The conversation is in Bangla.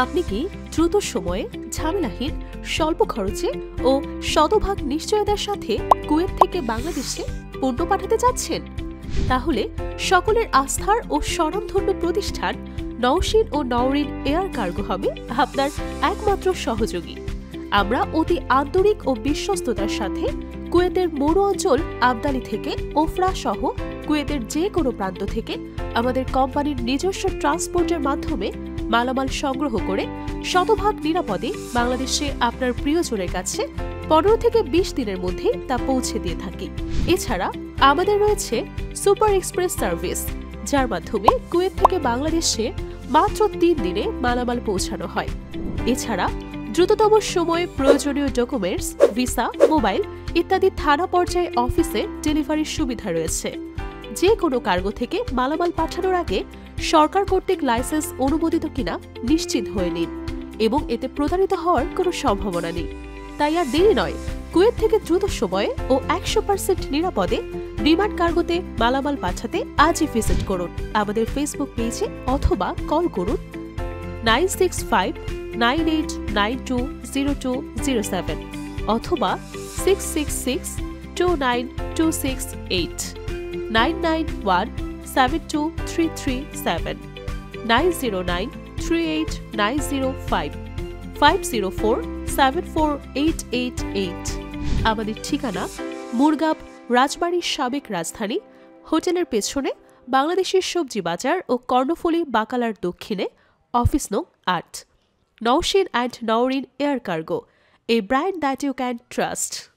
আপনি কি দ্রুত সময়ে ঝামেলাহীন স্বল্প খরচে ও শতভাগ নিশ্চয়তার সাথে কুয়েত থেকে বাংলাদেশে পণ্য পাঠাতে যাচ্ছেন? তাহলে সকলের আস্থার ও স্বনামধন্য প্রতিষ্ঠান নওশীন ও নওরিন এয়ার কার্গো হবে আপনার একমাত্র সহযোগী। আমরা অতি আন্তরিক ও বিশ্বস্ততার সাথে কুয়েতের মরু অঞ্চল আবদালি থেকে ওফরা সহ কুয়েতের যে কোনো প্রান্ত থেকে আমাদের কোম্পানির নিজস্ব ট্রান্সপোর্টের মাধ্যমে মালামাল সংগ্রহ করে শতভাগ নিরাপদে বাংলাদেশে আপনার প্রিয়জনের কাছে 15 থেকে 20 দিনের মধ্যে তা পৌঁছে দিয়ে থাকি। এছাড়া আমাদের রয়েছে সুপার এক্সপ্রেস সার্ভিস, যার মাধ্যমে কুয়েত থেকে বাংলাদেশে মাত্র 3 দিনে মালামাল পৌঁছানো হয়। এছাড়া দ্রুততম সময়ে প্রয়োজনীয় ডকুমেন্টস, ভিসা, মোবাইল ইত্যাদি থানা পর্যায়ে অফিসে ডেলিভারির সুবিধা রয়েছে। যে কোনো কার্গো থেকে মালামাল পাঠানোর আগে সরকার কর্তৃক লাইসেন্স অনুমোদিত কিনা নিশ্চিত হয়ে নিন এবং এতে প্রতারিত হওয়ার কোনো সম্ভাবনা নেই। তাই আর দেরি নয়, কুয়েত থেকে দ্রুত সময়ে ও 100% নিরাপদে ডিমান্ড কার্গোতে মালামাল পাঠাতে আজই ভিজিট করুন আমাদের ফেসবুক পেজে অথবা কল করুন 965989200207 অথবা 66629268 991723337 909389055 504748888। আমাদের ঠিকানা মুরগাব, রাজবাড়ীর সাবেক রাজধানী হোটেলের পেছনে বাংলাদেশের সবজি বাজার ও কর্ণফুলী বাকালার দক্ষিণে, অফিস নং 8। Nowshin and Nowrin air cargo, a brand that you can trust.